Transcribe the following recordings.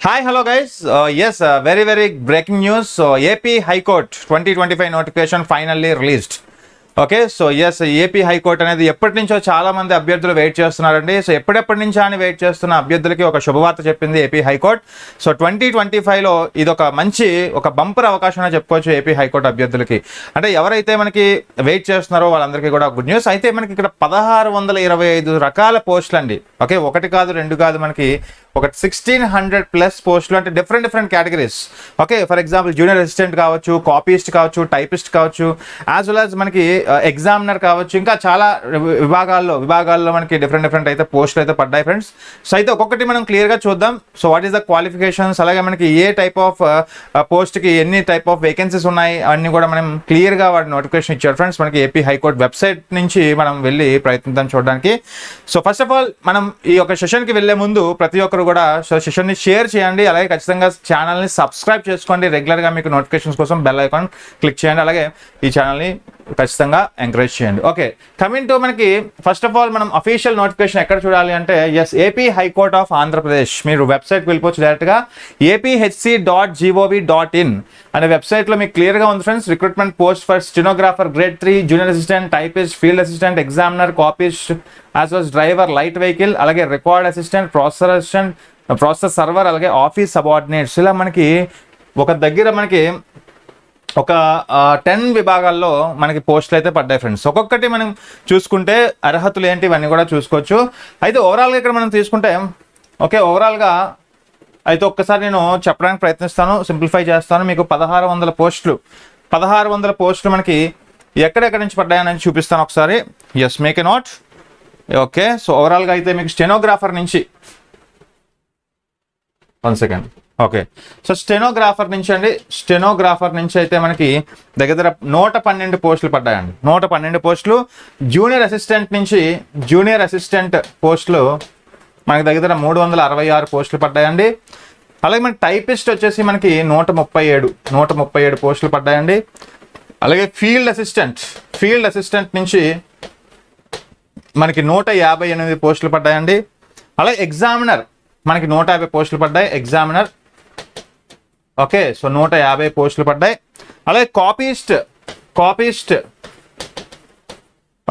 Hi, hello guys. Yes, very breaking news. So AP High Court 2025 notification finally released. Okay so yes AP high court అనేది ఎప్పటి నుంచో చాలా మంది అభ్యర్థులు wait చేస్తున్నారండి. సో ఎప్పటి నుంచో అని వెయిట్ చేస్తున్న అభ్యర్థులకి ఒక శుభవార్త చెప్పింది ఏపీ హైకోర్టు. సో 2025లో ఇది ఒక బంపర్ అవకాశం అని చెప్పుకోవచ్చు ఏపీ హైకోర్టు అభ్యర్థులకి. అంటే ఎవరైతే మనకి వెయిట్ చేస్తున్నారో వాళ్ళందరికీ కూడా గుడ్ న్యూస్. అయితే మనకి ఇక్కడ 1625 రకాల పోస్టులు అండి. ఓకే, ఒకటి కాదు రెండు కాదు, మనకి ఒక 1600+ పోస్టులు, అంటే different categories. Okay, for example junior assistant కావచ్చు, కాపీస్ట్ కావచ్చు, టైపిస్ట్ కావచ్చు, యాజ్ వెల్ యాజ్ మనకి ఎగ్జామినర్ కావచ్చు, ఇంకా చాలా విభాగాల్లో మనకి డిఫరెంట్ అయితే పోస్టులు అయితే పడ్డాయి ఫ్రెండ్స్. సో అయితే ఒక్కొక్కటి మనం క్లియర్గా చూద్దాం. So what is the qualifications, అలాగే మనకి ఏ టైప్ ఆఫ్ పోస్ట్కి ఎన్ని టైప్ ఆఫ్ వేకెన్సీస్ ఉన్నాయి అవన్నీ కూడా మనం క్లియర్గా వాటి నోటిఫికేషన్ ఇచ్చారు ఫ్రెండ్స్. మనకి ఏపీ హైకోర్టు వెబ్సైట్ నుంచి మనం వెళ్ళి ప్రయత్నిద్దాం చూడడానికి. సో ఫస్ట్ ఆఫ్ ఆల్ మనం ఈ యొక్క సెషన్కి వెళ్ళే ముందు ప్రతి ఒక్కరు కూడా సెషన్ని షేర్ చేయండి, అలాగే ఖచ్చితంగా ఛానల్ని సబ్స్క్రైబ్ చేసుకోండి. రెగ్యులర్గా మీకు నోటిఫికేషన్స్ కోసం బెల్ ఐకాన్ క్లిక్ చేయండి, అలాగే ఈ ఛానల్ని ఖచ్చితంగా ఎంకరేజ్ చేయండి. ఓకే, కమింగ్ టు మనకి ఫస్ట్ ఆఫ్ ఆల్ మనం అఫీషియల్ నోటిఫికేషన్ ఎక్కడ చూడాలి అంటే yes AP high court of Andhra Pradesh. మీరు వెబ్సైట్కి వెళ్ళిపోవచ్చు డైరెక్ట్గా apHC.gov.in అనే వెబ్సైట్లో మీకు క్లియర్గా ఉంది friends. Recruitment post for stenographer grade 3, junior assistant, typist, field assistant, examiner, copyist, as well driver, light vehicle, అలాగే రికార్డ్ అసిస్టెంట్, ప్రాసెస్ సర్వర్, అలాగే ఆఫీస్ సబార్డినేట్స్. ఇలా మనకి ఒక దగ్గర మనకి ఒక 10 విభాగాల్లో మనకి పోస్టులు అయితే పడ్డాయి ఫ్రెండ్స్. ఒక్కొక్కటి మనం చూసుకుంటే అర్హతలు ఏంటి ఇవన్నీ కూడా చూసుకోవచ్చు. అయితే ఓవరాల్గా ఇక్కడ మనం తీసుకుంటే ఓకే, ఓవరాల్గా అయితే ఒక్కసారి నేను చెప్పడానికి ప్రయత్నిస్తాను, సింప్లిఫై చేస్తాను. మీకు 1600 పోస్టులు మనకి ఎక్కడెక్కడి నుంచి పడ్డాయని చూపిస్తాను ఒకసారి. Yes, make a note. Okay, so ఓవరాల్గా అయితే మీకు స్టెనోగ్రాఫర్ నుంచి 1 సెకండ్. ఓకే, సో స్టెనోగ్రాఫర్ నుంచి అయితే మనకి దగ్గర 112 పోస్టులు పడ్డాయండి. 112 పోస్టులు. జూనియర్ అసిస్టెంట్ పోస్టులు మనకి దగ్గర 366 పోస్టులు పడ్డాయండి. అలాగే మనకి టైపిస్ట్ వచ్చేసి మనకి 137 పోస్టులు పడ్డాయండి. అలాగే ఫీల్డ్ అసిస్టెంట్ నుంచి మనకి 158 పోస్టులు పడ్డాయండి. అలాగే ఎగ్జామినర్ మనకి 150 పోస్టులు పడ్డాయి ఎగ్జామినర్. ఓకే, సో 150 పోస్టులు పడ్డాయి. అలాగే కాపీస్ట్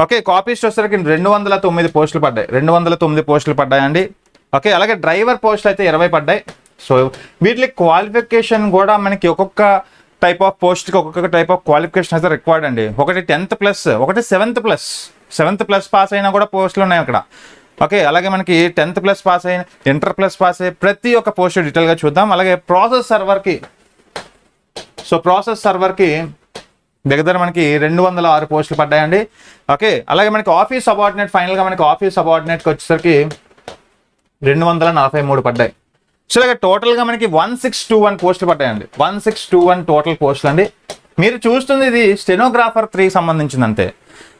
ఓకే, కాపీస్ట్ వచ్చేసరికి 209 పోస్టులు పడ్డాయండి. ఓకే, అలాగే డ్రైవర్ పోస్టులు అయితే 20 పడ్డాయి. సో వీటికి క్వాలిఫికేషన్ కూడా మనకి ఒక్కొక్క టైప్ ఆఫ్ పోస్ట్కి ఒక్కొక్క టైప్ ఆఫ్ క్వాలిఫికేషన్ అయితే రిక్వైర్డ్ అండి. ఒకటి 10th+, ఒకటి 7th+ పాస్ అయినా కూడా పోస్టులు ఉన్నాయి అక్కడ. ఓకే, అలాగే మనకి 10th+ పాస్ అయిన, ఇంటర్+ పాస్ అయ్యి ప్రతి ఒక్క పోస్ట్ డీటెయిల్గా చూద్దాం. అలాగే ప్రాసెస్ సర్వర్కి దగ్గర మనకి 206 పోస్టులు పడ్డాయండి. ఓకే, అలాగే మనకి ఆఫీస్ సబార్డినేట్, ఫైనల్గా మనకి ఆఫీస్ సబార్డినేట్కి వచ్చేసరికి 243 పడ్డాయి. సో అలాగే టోటల్గా మనకి 1621 పోస్టులు పడ్డాయండి. 1621 టోటల్ పోస్టులు అండి. మీరు చూస్తుంది ఇది స్టెనోగ్రాఫర్ 3 సంబంధించింది అంతే.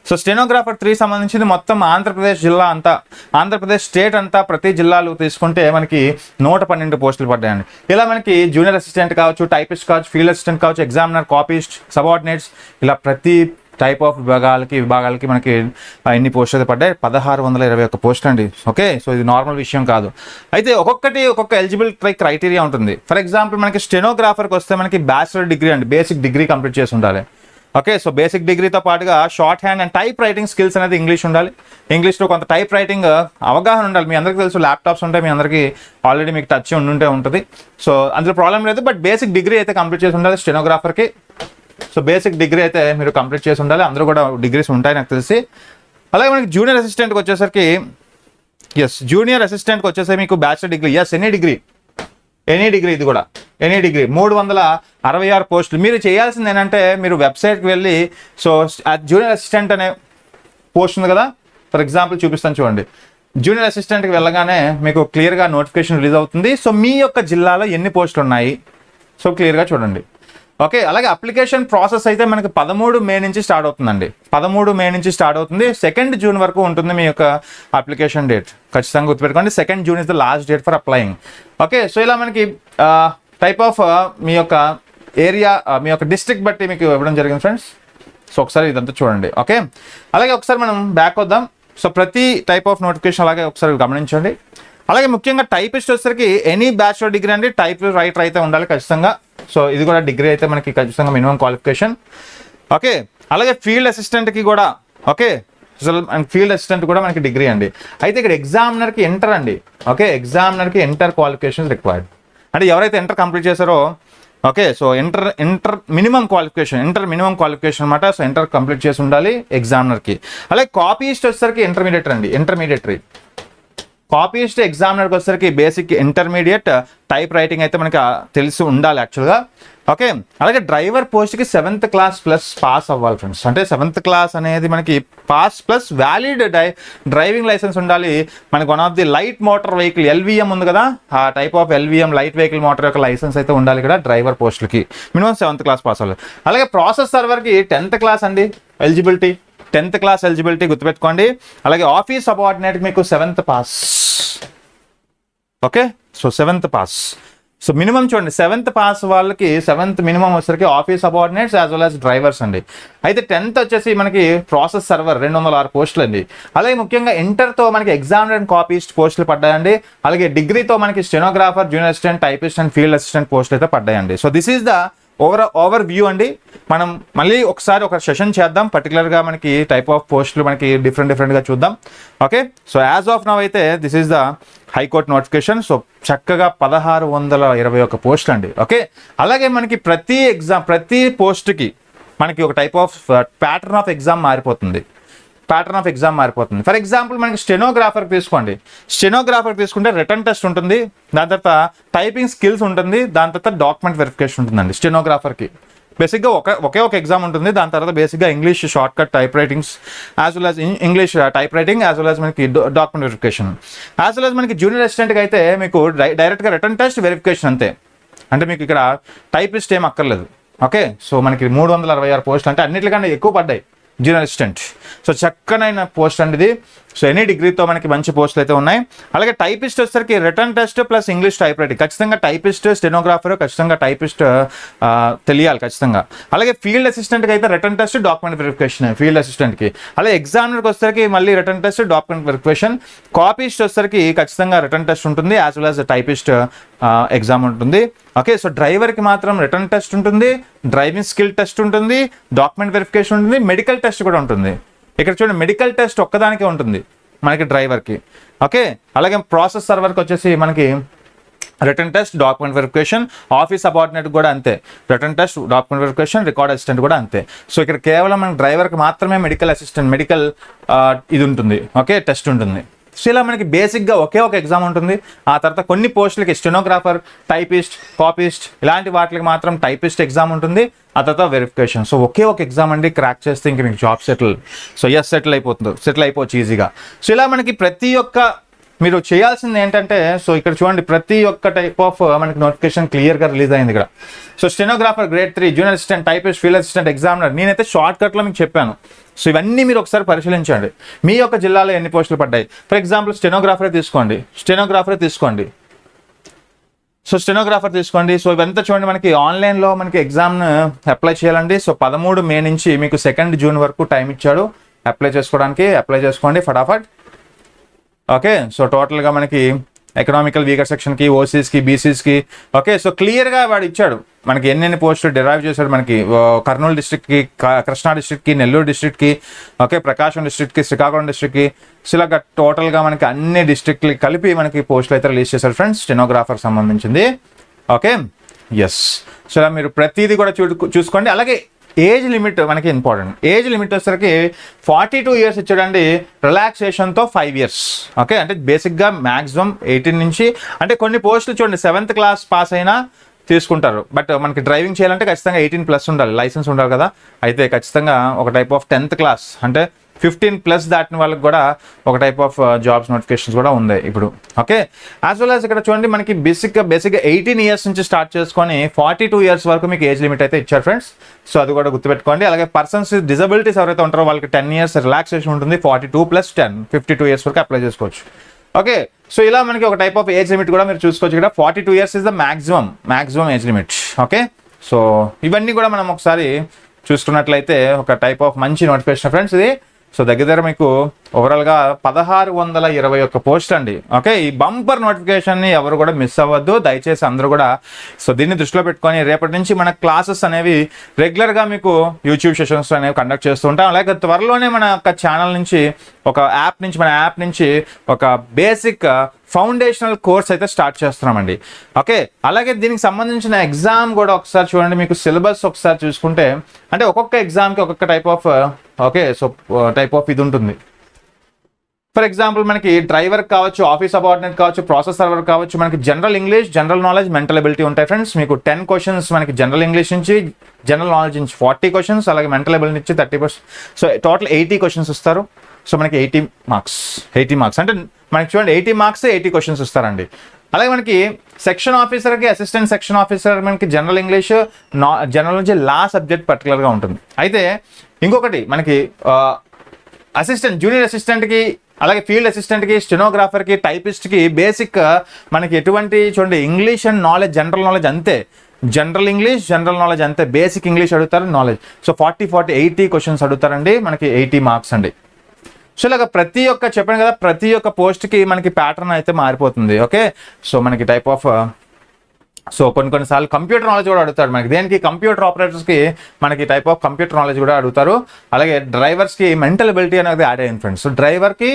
సో స్టెనోగ్రాఫర్ 3 సంబంధించింది మొత్తం ఆంధ్రప్రదేశ్ స్టేట్ అంతా ప్రతి జిల్లాలు తీసుకుంటే మనకి 112 పోస్టులు పడ్డాయండి. ఇలా మనకి జూనియర్ అసిస్టెంట్ కావచ్చు, టైపిస్ట్ కావచ్చు, ఫీల్డ్ అసిస్టెంట్ కావచ్చు, ఎగ్జామినర్, కాపీస్ట్, సబార్డినేట్స్, ఇలా ప్రతి టైప్ ఆఫ్ విభాగాలకి మనకి ఎన్ని పోస్టులు అయితే పడ్డాయి? 1621 పోస్టులు అండి. ఓకే, సో ఇది నార్మల్ విషయం కాదు. అయితే ఒక్కొక్క ఎలిజిబుల్ క్రైటీరియా ఉంటుంది. ఫర్ ఎగ్జాంపుల్ మనకి స్టెనోగ్రాఫర్కి వస్తే మనకి బ్యాచిలర్ డిగ్రీ అండి, బేసిక్ డిగ్రీ కంప్లీట్ చేసి ఉండాలి. ఓకే, సో బేసిక్ డిగ్రీతో పాటుగా short hand and type writing skills అనేది ఇంగ్లీష్ ఉండాలి. ఇంగ్లీష్లో కొంత టైప్ రైటింగ్ అవగాహన ఉండాలి. మీ అందరికీ తెలుసు ల్యాప్టాప్స్ ఉంటాయి, మీ అందరికీ ఆల్రెడీ మీకు టచ్ ఉంటుంది. సో అందులో ప్రాబ్లం లేదు, బట్ బేసిక్ డిగ్రీ అయితే కంప్లీట్ చేసి ఉండాలి స్టెనోగ్రాఫర్కి. సో బేసిక్ డిగ్రీ అయితే మీరు కంప్లీట్ చేసి ఉండాలి. అందరూ కూడా డిగ్రీస్ ఉంటాయి నాకు తెలిసి. అలాగే మనకి జూనియర్ అసిస్టెంట్కి వచ్చేసరికి మీకు బ్యాచిలర్ డిగ్రీ, ఎనీ డిగ్రీ, ఇది కూడా ఎనీ డిగ్రీ. 366 పోస్టులు. మీరు చేయాల్సింది ఏంటంటే మీరు వెబ్సైట్కి వెళ్ళి సో జూనియర్ అసిస్టెంట్ అనే పోస్ట్ ఉంది కదా, ఫర్ ఎగ్జాంపుల్ చూపిస్తాను చూడండి. జూనియర్ అసిస్టెంట్కి వెళ్ళగానే మీకు క్లియర్గా నోటిఫికేషన్ రిలీజ్ అవుతుంది. సో మీ యొక్క జిల్లాలో ఎన్ని పోస్టులు ఉన్నాయి సో క్లియర్గా చూడండి. ఓకే, అలాగే అప్లికేషన్ ప్రాసెస్ అయితే మనకి 13 మే నుంచి స్టార్ట్ అవుతుందండి. 13 మే నుంచి స్టార్ట్ అవుతుంది. 2 జూన్ వరకు ఉంటుంది మీ యొక్క అప్లికేషన్ డేట్. ఖచ్చితంగా గుర్తుపెట్టుకోండి, 2 June is the last date for applying. Okay, so ఇలా మనకి టైప్ ఆఫ్ మీ యొక్క ఏరియా, మీ యొక్క డిస్ట్రిక్ట్ బట్టి మీకు ఇవ్వడం జరిగింది ఫ్రెండ్స్. సో ఒకసారి ఇదంతా చూడండి. ఓకే, అలాగే ఒకసారి మనం బ్యాక్ వద్దాం. సో ప్రతి టైప్ ఆఫ్ నోటిఫికేషన్ అలాగే ఒకసారి గమనించండి. అలాగే ముఖ్యంగా టైపిస్ట్ వచ్చేసరికి ఎనీ బ్యాచులర్ డిగ్రీ అండి, టైప్ రైటర్ అయితే ఉండాలి ఖచ్చితంగా. సో ఇది కూడా డిగ్రీ అయితే మనకి ఖచ్చితంగా మినిమం క్వాలిఫికేషన్. ఓకే, అలాగే ఫీల్డ్ అసిస్టెంట్కి కూడా, ఓకే, అండ్ ఫీల్డ్ అసిస్టెంట్ కూడా మనకి డిగ్రీ అండి. అయితే ఇక్కడ ఎగ్జామినర్కి ఎంటర్ అండి. ఓకే, ఎగ్జామినర్కి ఎంటర్ క్వాలిఫికేషన్స్ రిక్వైర్డ్. అంటే ఎవరైతే ఎంటర్ కంప్లీట్ చేశారో, okay, so inter minimum qualification అనమాట. సో ఎంటర్ కంప్లీట్ చేసి ఉండాలి ఎగ్జామినర్కి. అలాగే కాపీస్ట్ వచ్చేసరికి ఇంటర్మీడియటరీ కాపీస్ట్ ఎగ్జామినర్కి వచ్చేసరికి బేసిక్ ఇంటర్మీడియట్ టైప్ రైటింగ్ అయితే మనకి తెలిసి ఉండాలి యాక్చువల్గా. ఓకే, అలాగే డ్రైవర్ పోస్ట్కి 7th క్లాస్ ప్లస్ పాస్ అవ్వాలి ఫ్రెండ్స్. అంటే 7th క్లాస్ అనేది మనకి pass plus valid driving license ఉండాలి. మనకి one of the light motor vehicle LVM ఉంది కదా, ఆ type of LVM light vehicle motor యొక్క లైసెన్స్ అయితే ఉండాలి ఇక్కడ డ్రైవర్ పోస్టులకి. మినిమం 7th క్లాస్ పాస్ అవ్వాలి. అలాగే ప్రాసెస్ సర్వర్కి 10th క్లాస్ అండి ఎలిజిబిలిటీ, 10th క్లాస్ ఎలిజిబిలిటీ గుర్తుపెట్టుకోండి. అలాగే ఆఫీస్ సబార్డినేట్కి మీకు 7th pass. Okay, so 7th pass. So minimum చూడండి 7th పాస్ వాళ్ళకి 7th మినిమం వచ్చేసరికి office subordinates as well as drivers అండి. అయితే 10th వచ్చేసి మనకి ప్రాసెస్ సర్వర్ 206 పోస్టులు అండి. అలాగే ముఖ్యంగా ఇంటర్తో మనకి ఎగ్జామినర్ అండ్ కాపీస్ట్ పోస్టులు పడ్డాయండి. అలాగే డిగ్రీతో మనకి stenographer, junior assistant, typist and field assistant పోస్టులు అయితే పడ్డాయండి. So this is the overview అండి. మనం మళ్ళీ ఒకసారి ఒక సెషన్ చేద్దాం, పర్టికులర్గా మనకి టైప్ ఆఫ్ పోస్టులు మనకి డిఫరెంట్గా చూద్దాం. Okay, so as of now అయితే this is the high court notification. సో చక్కగా 1621 పోస్టులు అండి. ఓకే, అలాగే మనకి ప్రతి పోస్ట్కి మనకి ఒక type of pattern of exam మారిపోతుంది. ఫర్ ఎగ్జాంపుల్ మనకి స్టెనోగ్రాఫర్ తీసుకుంటే రిటర్న్ టెస్ట్ ఉంటుంది, దాని తర్వాత టైపింగ్ స్కిల్స్ ఉంటుంది, దాని తర్వాత డాక్యుమెంట్ వెరిఫికేషన్ ఉంటుందండి. స్టెనోగ్రాఫర్కి బేసిక్గా ఒకే ఒక ఎగ్జామ్ ఉంటుంది. దాని తర్వాత బేసిక్గా English short cut type writings as well as English type writing as well as మనకి document verification. As well as మనకి జూనియర్ అసిస్టెంట్కి అయితే మీకు డైరెక్ట్గా రిటర్న్ టెస్ట్ వెరిఫికేషన్ అంతే. అంటే మీకు ఇక్కడ టైపిస్ట్ ఏం అక్కర్లేదు. ఓకే, సో మనకి 366 పోస్టులు అంటే అన్నిటికన్నా ఎక్కువ పడ్డాయి జూనియర్ అసిస్టెంట్. సో చక్కనైన పోస్ట్ అండి ఇది. సో ఎనీ డిగ్రీతో మనకి మంచి పోస్టులు అయితే ఉన్నాయి. అలాగే టైపిస్ట్ వచ్చేసరికి written test plus English type writing ఖచ్చితంగా టైపిస్ట్, స్టెనోగ్రాఫర్ ఖచ్చితంగా టైపిస్ట్ తెలియాలి ఖచ్చితంగా. అలాగే ఫీల్డ్ అసిస్టెంట్కి అయితే written test, document verification field అసిస్టెంట్కి. అలాగే ఎగ్జామినర్కి వచ్చేసరికి మళ్ళీ written test, document verification. Copyist వచ్చేసరికి ఖచ్చితంగా రిటర్న్ టెస్ట్ ఉంటుంది as well as typist exam ఉంటుంది. ఓకే, సో డ్రైవర్కి మాత్రం రిటర్న్ టెస్ట్ ఉంటుంది, డ్రైవింగ్ స్కిల్ టెస్ట్ ఉంటుంది, డాక్యుమెంట్ వెరిఫికేషన్ ఉంటుంది, మెడికల్ టెస్ట్ కూడా ఉంటుంది. ఇక్కడ చూడండి మెడికల్ టెస్ట్ ఒక్కదానికే ఉంటుంది మనకి డ్రైవర్కి. ఓకే, అలాగే ప్రాసెస్ సర్వర్కి వచ్చేసి మనకి return test, document verification. Office subordinate కూడా అంతే, return test, document verification. Record assistant కూడా అంతే. సో ఇక్కడ కేవలం మన డ్రైవర్కి మాత్రమే మెడికల్ ఇది ఉంటుంది. ఓకే, టెస్ట్ ఉంటుంది. సో ఇలా మనకి బేసిక్గా ఒకే ఒక ఎగ్జామ్ ఉంటుంది. ఆ తర్వాత కొన్ని పోస్టులకి స్టెనోగ్రాఫర్, టైపిస్ట్, కాపీస్ట్ ఇలాంటి వాటికి మాత్రం టైపిస్ట్ ఎగ్జామ్ ఉంటుంది. ఆ తర్వాత వెరిఫికేషన్. సో ఒకే ఒక ఎగ్జామ్ అండి, క్రాక్ చేస్తే ఇంక మీకు జాబ్ సెటిల్ అయిపోవచ్చు ఈజీగా. సో ఇలా మనకి ప్రతి ఒక్క మీరు చేయాల్సింది ఏంటంటే, సో ఇక్కడ చూడండి ప్రతి ఒక్క టైప్ ఆఫ్ మనకి నోటిఫికేషన్ క్లియర్గా రిలీజ్ అయింది ఇక్కడ. So stenographer grade 3, junior assistant, typist, field assistant, examiner. నేనైతే షార్ట్ కట్లో మీకు చెప్పాను. సో ఇవన్నీ మీరు ఒకసారి పరిశీలించండి. మీ యొక్క జిల్లాలో ఎన్ని పోస్టులు పడ్డాయి. ఫర్ ఎగ్జాంపుల్ స్టెనోగ్రాఫరే తీసుకోండి. సో స్టెనోగ్రాఫర్ తీసుకోండి. సో ఇవంతా చూడండి మనకి ఆన్లైన్లో మనకి ఎగ్జామ్ అప్లై చేయాలండి. సో 13 మే నుంచి మీకు 2 జూన్ వరకు టైం ఇచ్చాడు అప్లై చేసుకోండి ఫటాఫట్. ఓకే, సో టోటల్గా మనకి ఎకనామికల్ వీకర్ సెక్షన్కి, ఓసీస్కి, బీసీస్కి. ఓకే, సో క్లియర్గా వాడు ఇచ్చాడు మనకి ఎన్ని పోస్టులు డిరైవ్ చేశాడు. మనకి కర్నూలు డిస్ట్రిక్ట్కి, కృష్ణా డిస్ట్రిక్ట్కి, నెల్లూరు డిస్ట్రిక్ట్కి, ఓకే, ప్రకాశం డిస్ట్రిక్ట్కి, శ్రీకాకుళం డిస్ట్రిక్ట్కి. సో ఇలాగ టోటల్గా మనకి అన్ని డిస్ట్రిక్ట్లకి కలిపి మనకి పోస్టులు అయితే రిలీజ్ చేశారు ఫ్రెండ్స్ స్టెనోగ్రాఫర్ సంబంధించింది. Okay, yes. సో ఇలా మీరు ప్రతిదీ కూడా చూసుకోండి. అలాగే ఏజ్ లిమిట్ మనకి ఇంపార్టెంట్. ఏజ్ లిమిట్ వచ్చేసరికి 42 ఇయర్స్ ఇచ్చాడండి, రిలాక్సేషన్తో 5 ఇయర్స్. ఓకే, అంటే బేసిక్గా మ్యాక్సిమం 18 నుంచి, అంటే కొన్ని పోస్టులు చూడండి 7th క్లాస్ పాస్ అయినా తీసుకుంటారు. బట్ మనకి డ్రైవింగ్ చేయాలంటే ఖచ్చితంగా 18+ ఉండాలి, లైసెన్స్ ఉండాలి కదా. అయితే ఖచ్చితంగా ఒక టైప్ ఆఫ్ 10th క్లాస్ అంటే 15+ దాటిన వాళ్ళకి కూడా ఒక టైప్ ఆఫ్ జాబ్స్ నోటిఫికేషన్స్ కూడా ఉంది ఇప్పుడు. ఓకే, యాజ్ వెల్ యాజ్ ఇక్కడ చూడండి మనకి బేసిక్గా 18 ఇయర్స్ నుంచి స్టార్ట్ చేసుకొని 42 ఇయర్స్ వరకు మీకు ఏజ్ లిమిట్ అయితే ఇచ్చారు ఫ్రెండ్స్. సో అది కూడా గుర్తుపెట్టుకోండి. అలాగే పర్సన్స్ డిజబిలిటీస్ ఎవరైతే ఉంటారో వాళ్ళకి 10 ఇయర్స్ రిలాక్సేషన్ ఉంటుంది. 42 + 10 52 ఇయర్స్ వరకు అప్లై చేసుకోవచ్చు. ఓకే, సో ఇలా మనకి ఒక టైప్ ఆఫ్ ఏజ్ లిమిట్ కూడా మీరు చూసుకోవచ్చు ఇక్కడ. 42 years is the maximum age limit. Okay, so ఇవన్నీ కూడా మనం ఒకసారి చూసుకున్నట్లయితే ఒక టైప్ ఆఫ్ మంచి నోటిఫికేషన్ ఫ్రెండ్స్ ఇది. సో దగ్గర మీకు ఓవరాల్గా 1621 పోస్టులు అండి. ఓకే, ఈ బంపర్ నోటిఫికేషన్ని ఎవరు కూడా మిస్ అవ్వద్దు దయచేసి అందరూ కూడా. సో దీన్ని దృష్టిలో పెట్టుకొని రేపటి నుంచి మన క్లాసెస్ అనేవి రెగ్యులర్గా మీకు యూట్యూబ్ సెషన్స్ అనేవి కండక్ట్ చేస్తూ ఉంటాం. అలాగే త్వరలోనే మన యొక్క ఛానల్ నుంచి మన యాప్ నుంచి ఒక బేసిక్ ఫౌండేషనల్ కోర్స్ అయితే స్టార్ట్ చేస్తున్నామండి. ఓకే, అలాగే దీనికి సంబంధించిన ఎగ్జామ్ కూడా ఒకసారి చూడండి. మీకు సిలబస్ ఒకసారి చూసుకుంటే అంటే ఒక్కొక్క ఎగ్జామ్కి ఒక్కొక్క టైప్ ఆఫ్ ఇది ఉంటుంది. ఫర్ ఎగ్జాంపుల్ మనకి డ్రైవర్ కావచ్చు, ఆఫీస్ సబార్డినేట్ కావచ్చు, ప్రాసెస్ సర్వర్ కావచ్చు, మనకి general English, general knowledge, mental ability ఉంటాయి ఫ్రెండ్స్. మీకు 10 క్వశ్చన్స్ మనకి జనరల్ ఇంగ్లీష్ నుంచి, జనరల్ నాలెడ్జ్ నుంచి 40 క్వశ్చన్స్, అలాగే మెంటల్ ఎబిలిటీ నుంచి 30%. సో టోటల్ 80 క్వశ్చన్స్ ఇస్తారు. సో మనకి 80 మార్క్స్ అంటే మనకి చూడండి 80 మార్క్స్ 80 క్వశ్చన్స్ ఇస్తారండి. అలాగే మనకి సెక్షన్ ఆఫీసర్కి, అసిస్టెంట్ సెక్షన్ ఆఫీసర్ మనకి జనరల్ ఇంగ్లీష్, జనరల్ నుంచి లా సబ్జెక్ట్ పర్టికులర్గా ఉంటుంది. అయితే ఇంకొకటి మనకి అసిస్టెంట్, జూనియర్ అసిస్టెంట్కి, అలాగే ఫీల్డ్ అసిస్టెంట్కి, స్టెనోగ్రాఫర్కి, టైపిస్ట్కి బేసిక్ మనకి ఎటువంటి చూడండి English and knowledge, general knowledge అంతే, జనరల్ ఇంగ్లీష్, జనరల్ నాలెడ్జ్ అంతే, బేసిక్ ఇంగ్లీష్ అడుగుతారు, నాలెడ్జ్. సో 80 క్వశ్చన్స్ అడుగుతారండి, మనకి 80 మార్క్స్ అండి. సో ఇలాగ చెప్పాను కదా, ప్రతి ఒక్క పోస్ట్కి మనకి ప్యాటర్న్ అయితే మారిపోతుంది. ఓకే, సో మనకి టైప్ ఆఫ్ కొన్నిసార్లు కంప్యూటర్ నాలెడ్జ్ కూడా అడుగుతాడు మనకి. దేనికి? కంప్యూటర్ ఆపరేటర్స్కి మనకి టైప్ ఆఫ్ కంప్యూటర్ నాలెడ్జ్ కూడా అడుగుతారు. అలాగే డ్రైవర్స్కి మెంటల్ ఎబిలిటీ అనేది యాడ్ అయ్యింది ఫ్రెండ్స్. సో డ్రైవర్కి,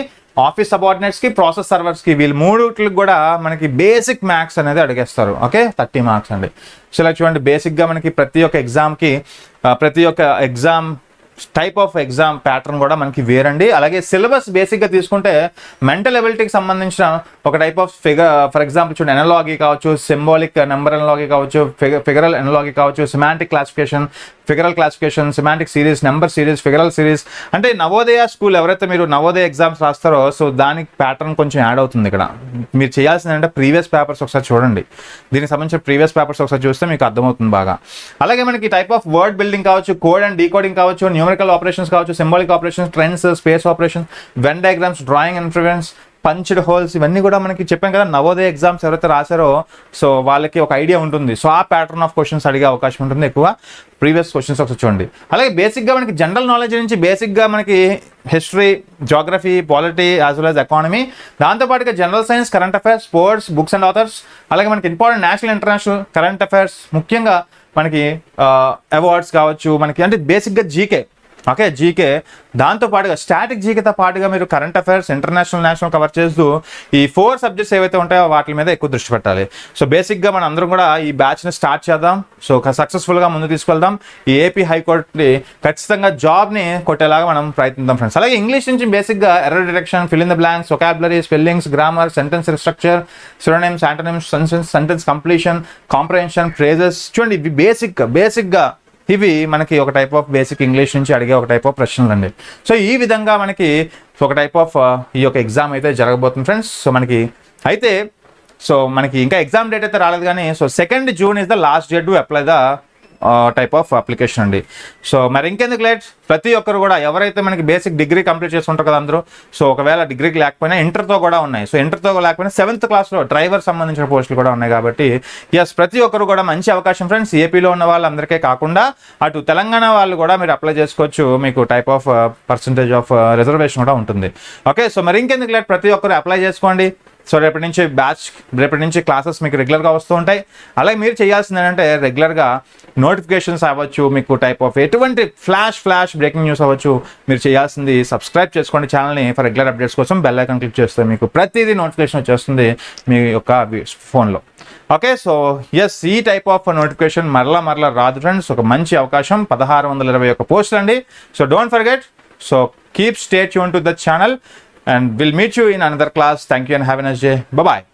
ఆఫీస్ సబార్డినేట్స్కి, ప్రాసెస్ సర్వర్స్కి వీళ్ళు మూడుకి కూడా మనకి బేసిక్ మ్యాథ్స్ అనేది అడిగేస్తారు. ఓకే, 30 మార్క్స్ అండి. సో ఇలా చూడండి బేసిక్గా మనకి ప్రతి ఒక్క exam type of exam pattern కూడా మనకి వేరండి. అలాగే సిలబస్ బేసిక్గా తీసుకుంటే మెంటల్ ఎబిలిటీకి సంబంధించిన ఒక టైప్ ఆఫ్ ఫర్ ఎగ్జాంపుల్ చూడండి ఎనలాగీ కావచ్చు, సింబాలిక్ నెంబర్ ఎనలాగీ కావచ్చు, ఫిగరల్ ఎనలాగీ కావచ్చు, semantic classification, figural classification, semantic series, number series, figural series. అంటే నవోదయ స్కూల్ ఎవరైతే మీరు నవోదయ ఎగ్జామ్స్ రాస్తారో సో దానికి ప్యాటర్న్ కొంచెం యాడ్ అవుతుంది. ఇక్కడ మీరు చేయాల్సింది అంటే ప్రీవియస్ పేపర్స్ ఒకసారి చూడండి. దీనికి సంబంధించిన ప్రీవియస్ పేపర్స్ ఒకసారి చూస్తే మీకు అర్థమవుతుంది బాగా. అలాగే మనకి టైప్ ఆఫ్ వర్డ్ బిల్డింగ్ కావచ్చు, కోడ్ అండ్ డీకోడింగ్ కావచ్చు, న్యూమరికల్ ఆపరేషన్స్ కావచ్చు, symbolic operations, trends, space operation, Venn diagrams, drawing influence, punched holes, ఇవన్నీ కూడా మనకి చెప్పాం కదా. నవోదయ ఎగ్జామ్స్ ఎవరైతే రాశారో సో వాళ్ళకి ఒక ఐడియా ఉంటుంది. సో ఆ ప్యాటర్న్ ఆఫ్ క్వశ్చన్స్ అడిగే అవకాశం ఉంటుంది ఎక్కువ. ప్రీవియస్ క్వశ్చన్స్ ఒకసారి చూడండి. అలాగే బేసిక్గా మనకి జనరల్ నాలెడ్జ్ నుంచి బేసిక్గా మనకి history, geography, polity as well as economy, దాంతోపాటుగా general science, current affairs, sports, books and authors, అలాగే మనకి important national, international current affairs, ముఖ్యంగా మనకి అవార్డ్స్ కావచ్చు మనకి, అంటే బేసిక్గా జీకే. ఓకే, జీకే దాంతోపాటుగా స్టాటిక్ జీకేతో పాటుగా మీరు current affairs, international, national cover చేస్తూ ఈ 4 సబ్జెక్ట్స్ ఏవైతే ఉంటాయో వాటి మీద ఎక్కువ దృష్టి పెట్టాలి. సో బేసిక్గా మనం అందరం కూడా ఈ బ్యాచ్ని స్టార్ట్ చేద్దాం. సో సక్సెస్ఫుల్గా ముందు తీసుకెళ్దాం. ఈ ఏపీ హైకోర్టుని ఖచ్చితంగా జాబ్ని కొట్టేలాగా మనం ప్రయత్నిద్దాం ఫ్రెండ్స్. అలాగే ఇంగ్లీష్ నుంచి బేసిక్గా error detection, fill in the blanks, vocabulary, spellings, grammar, sentence structure, synonyms, antonyms, sentence completion, comprehension, phrases. చూడండి ఇవి బేసిక్గా ఇవి మనకి ఒక టైప్ ఆఫ్ బేసిక్ ఇంగ్లీష్ నుంచి అడిగే ఒక టైప్ ఆఫ్ ప్రశ్నలు అండి. సో ఈ విధంగా మనకి ఒక టైప్ ఆఫ్ ఈ యొక్క ఎగ్జామ్ అయితే జరగబోతుంది ఫ్రెండ్స్. సో మనకి ఇంకా ఎగ్జామ్ డేట్ అయితే రాలేదు కానీ so 2 June is the last date to apply the type of application అండి. సో మరి ఇంకెందుకు లేట్, ప్రతి ఒక్కరు కూడా ఎవరైతే మనకి బేసిక్ డిగ్రీ కంప్లీట్ చేసుకుంటారు కదా అందరూ, సో ఒకవేళ డిగ్రీకి లేకపోయినా ఇంటర్తో కూడా ఉన్నాయి. సో ఇంటర్తో లేకపోయినా 7th క్లాస్లో డ్రైవర్ సంబంధించిన పోస్టులు కూడా ఉన్నాయి కాబట్టి ప్రతి ఒక్కరు కూడా మంచి అవకాశం ఫ్రెండ్స్. ఏపీలో ఉన్న వాళ్ళందరికీ కాకుండా అటు తెలంగాణ వాళ్ళు కూడా మీరు అప్లై చేసుకోవచ్చు. మీకు type of percentage of reservation కూడా ఉంటుంది. ఓకే, సో మరి ఇంకెందుకు లేట్, ప్రతి ఒక్కరు అప్లై చేసుకోండి. సో రేపటి నుంచి క్లాసెస్ మీకు రెగ్యులర్గా వస్తూ ఉంటాయి. అలాగే మీరు చేయాల్సింది ఏంటంటే రెగ్యులర్గా నోటిఫికేషన్స్ అవ్వచ్చు, మీకు టైప్ ఆఫ్ ఎటువంటి ఫ్లాష్ బ్రేకింగ్ న్యూస్ అవ్వచ్చు, మీరు చేయాల్సింది సబ్స్క్రైబ్ చేసుకోండి ఛానల్ని ఫర్ రెగ్యులర్ అప్డేట్స్ కోసం. బెల్ ఐకాన్ క్లిక్ చేస్తే మీకు ప్రతిదీ నోటిఫికేషన్ వచ్చేస్తుంది మీ యొక్క ఫోన్లో. ఓకే, సో ఈ టైప్ ఆఫ్ నోటిఫికేషన్ మరలా రాదు ఫ్రెండ్స్. ఒక మంచి అవకాశం, 1621 పోస్టులు అండి. So don't forget, so keep stay tune to the channel and we'll meet you in another class. Thank you and have a nice day. Bye bye.